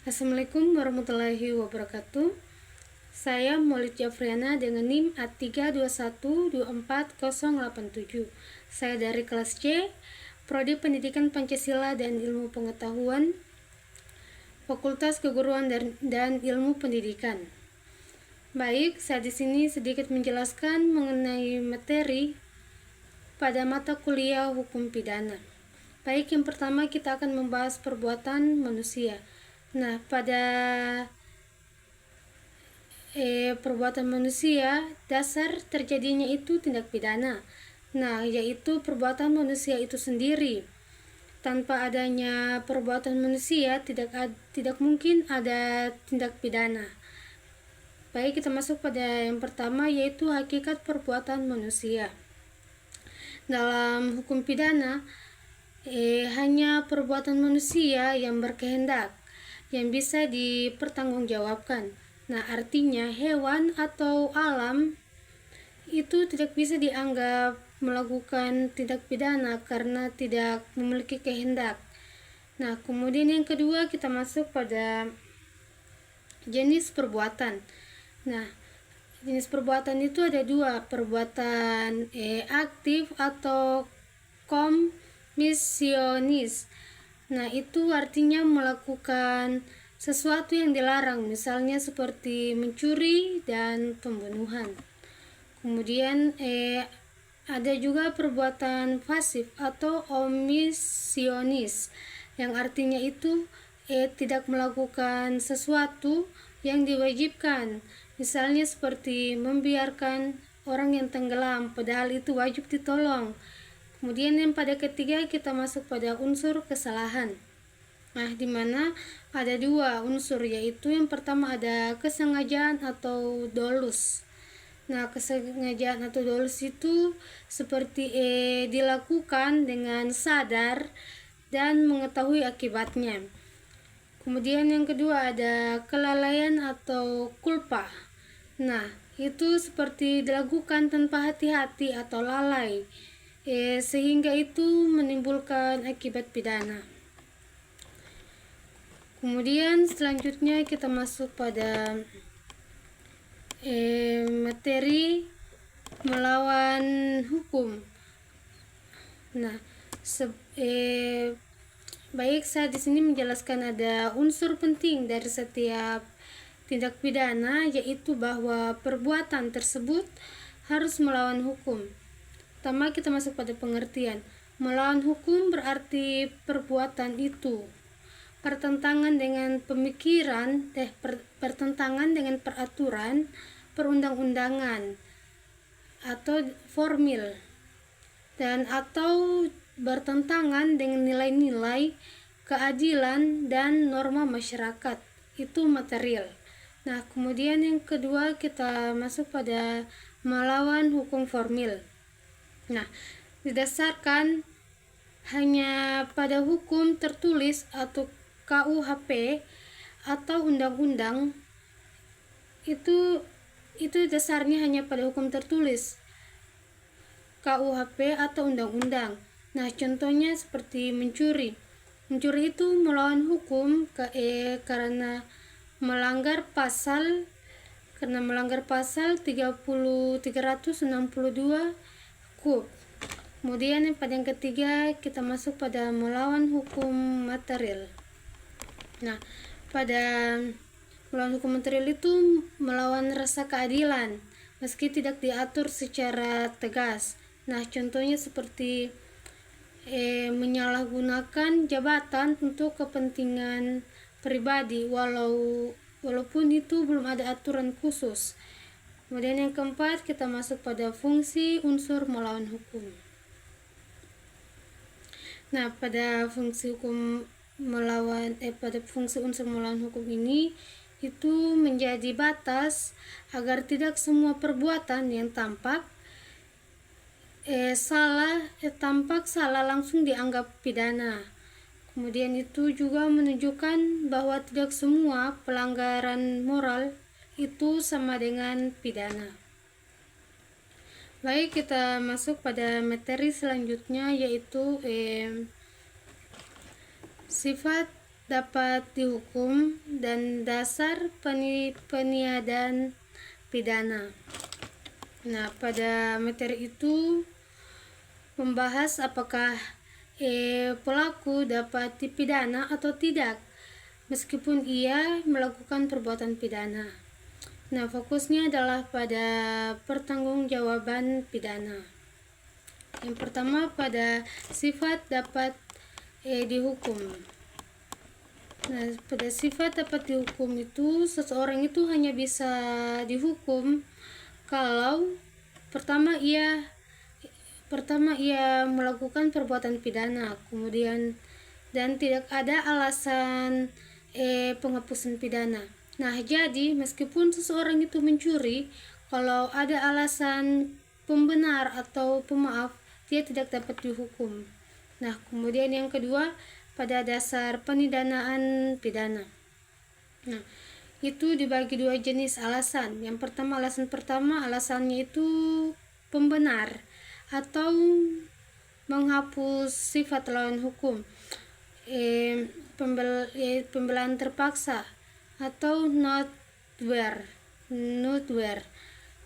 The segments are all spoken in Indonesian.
Assalamualaikum warahmatullahi wabarakatuh. Saya Maulid Jafriana dengan NIM A321248087. Saya dari kelas C, Prodi Pendidikan Pancasila dan Ilmu Pengetahuan, Fakultas Keguruan dan Ilmu Pendidikan. Baik, saya di sini sedikit menjelaskan mengenai materi pada mata kuliah hukum pidana. Baik, yang pertama kita akan membahas perbuatan manusia. Nah, pada perbuatan manusia, dasar terjadinya itu tindak pidana. Nah, yaitu perbuatan manusia itu sendiri. Tanpa adanya perbuatan manusia, tidak mungkin ada tindak pidana. Baik, kita masuk pada yang pertama, yaitu hakikat perbuatan manusia. Dalam hukum pidana, hanya perbuatan manusia yang berkehendak yang bisa dipertanggungjawabkan. Nah, artinya hewan atau alam itu tidak bisa dianggap melakukan tindak pidana karena tidak memiliki kehendak. Nah, kemudian yang kedua kita masuk pada jenis perbuatan. Nah, jenis perbuatan itu ada dua, perbuatan aktif atau komisionis. Nah, itu artinya melakukan sesuatu yang dilarang, misalnya seperti mencuri dan pembunuhan. Kemudian ada juga perbuatan pasif atau omisionis, yang artinya itu tidak melakukan sesuatu yang diwajibkan, misalnya seperti membiarkan orang yang tenggelam padahal itu wajib ditolong. Kemudian yang pada ketiga kita masuk pada unsur kesalahan. Nah, di mana ada dua unsur, yaitu yang pertama ada kesengajaan atau dolus. Nah, kesengajaan atau dolus itu seperti dilakukan dengan sadar dan mengetahui akibatnya. Kemudian yang kedua ada kelalaian atau kulpa. Nah, itu seperti dilakukan tanpa hati-hati atau lalai, sehingga itu menimbulkan akibat pidana. Kemudian selanjutnya kita masuk pada materi melawan hukum. Nah, baik, saya di sini menjelaskan ada unsur penting dari setiap tindak pidana, yaitu bahwa perbuatan tersebut harus melawan hukum. Pertama kita masuk pada pengertian. Melawan hukum berarti perbuatan itu bertentangan dengan pemikiran, bertentangan dengan peraturan perundang-undangan atau formil, dan atau bertentangan dengan nilai-nilai keadilan dan norma masyarakat, itu material. Nah, kemudian yang kedua kita masuk pada melawan hukum formil. Nah, didasarkan hanya pada hukum tertulis atau KUHP atau undang-undang, itu dasarnya hanya pada hukum tertulis KUHP atau undang-undang. Nah, contohnya seperti mencuri. Mencuri itu melawan hukum karena melanggar pasal 362 KUP. Kemudian pada yang ketiga kita masuk pada melawan hukum material. Nah, pada melawan hukum material itu melawan rasa keadilan meski tidak diatur secara tegas. Nah, contohnya seperti menyalahgunakan jabatan untuk kepentingan pribadi walaupun itu belum ada aturan khusus. Kemudian yang keempat kita masuk pada fungsi unsur melawan hukum. Nah, pada fungsi unsur melawan hukum ini itu menjadi batas agar tidak semua perbuatan yang tampak salah langsung dianggap pidana. Kemudian itu juga menunjukkan bahwa tidak semua pelanggaran moral itu sama dengan pidana. Baik, kita masuk pada materi selanjutnya, yaitu sifat dapat dihukum, dan dasar peniadaan pidana. Nah, pada materi itu membahas apakah pelaku dapat dipidana atau tidak meskipun ia melakukan perbuatan pidana. Nah, fokusnya adalah pada pertanggungjawaban pidana. Yang pertama, pada sifat dapat dihukum. Nah, pada sifat dapat dihukum itu, seseorang itu hanya bisa dihukum kalau pertama ia melakukan perbuatan pidana, kemudian dan tidak ada alasan penghapusan pidana. Nah, jadi meskipun seseorang itu mencuri, kalau ada alasan pembenar atau pemaaf, dia tidak dapat dihukum. Nah, kemudian yang kedua, pada dasar penidanaan pidana. Nah, itu dibagi dua jenis alasan. Yang pertama, alasannya itu pembenar atau menghapus sifat lawan hukum, pembelaan terpaksa atau notwehr.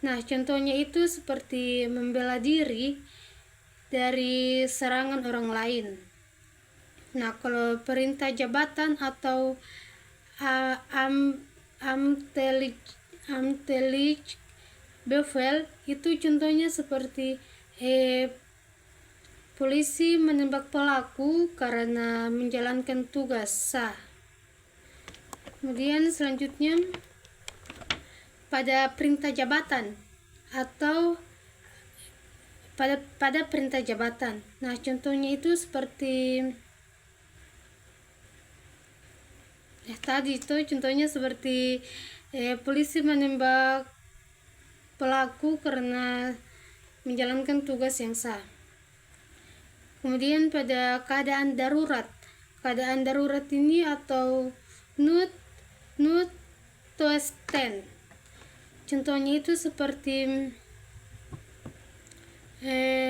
Nah, contohnya itu seperti membela diri dari serangan orang lain. Nah, kalau perintah jabatan atau amtelijk bevel itu contohnya seperti polisi menembak pelaku karena menjalankan tugas sah. Kemudian selanjutnya pada perintah jabatan atau pada perintah jabatan. Nah, contohnya itu seperti tadi itu contohnya seperti polisi menembak pelaku karena menjalankan tugas yang sah. Kemudian pada keadaan darurat ini atau noodtoestand. Contohnya itu seperti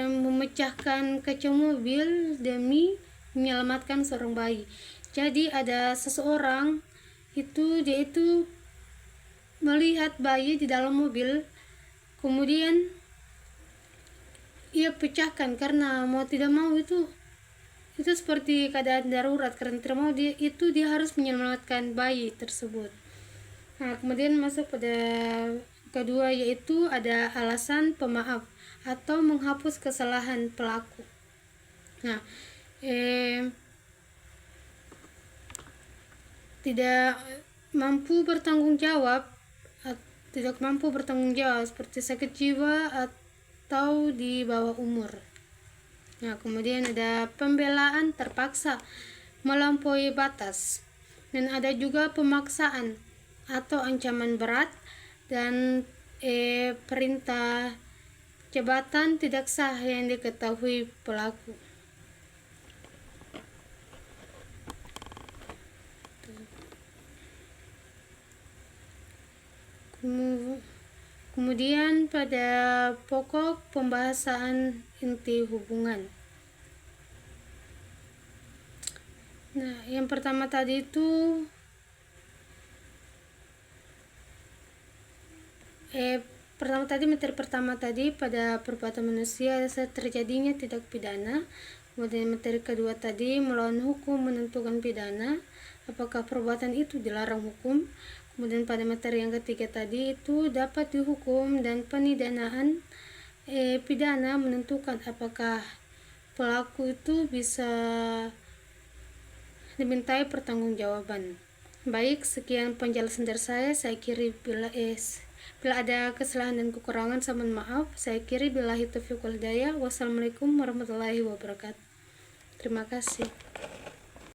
memecahkan kaca mobil demi menyelamatkan seorang bayi. Jadi ada seseorang dia melihat bayi di dalam mobil, kemudian ia pecahkan karena mau tidak mau itu seperti keadaan darurat, karena tidak mau dia harus menyelamatkan bayi tersebut. Nah, kemudian masuk pada kedua, yaitu ada alasan pemaaf atau menghapus kesalahan pelaku. Nah, tidak mampu bertanggung jawab seperti sakit jiwa atau di bawah umur. Nah, kemudian ada pembelaan terpaksa melampaui batas, dan ada juga pemaksaan atau ancaman berat, dan perintah jabatan tidak sah yang diketahui pelaku. Kemudian pada pokok pembahasan inti hubungan. Nah, yang pertama tadi itu materi pertama tadi pada perbuatan manusia terjadinya tindak pidana. Kemudian materi kedua tadi melawan hukum menentukan pidana, apakah perbuatan itu dilarang hukum. Kemudian pada materi yang ketiga tadi itu dapat dihukum, dan penidanaan pidana menentukan apakah pelaku itu bisa dimintai pertanggungjawaban. Baik, sekian penjelasan dari saya kira bila ada kesalahan dan kekurangan saya mohon maaf. Saya kira billahi taufiq wal hidayah. Wassalamualaikum warahmatullahi wabarakatuh. Terima kasih.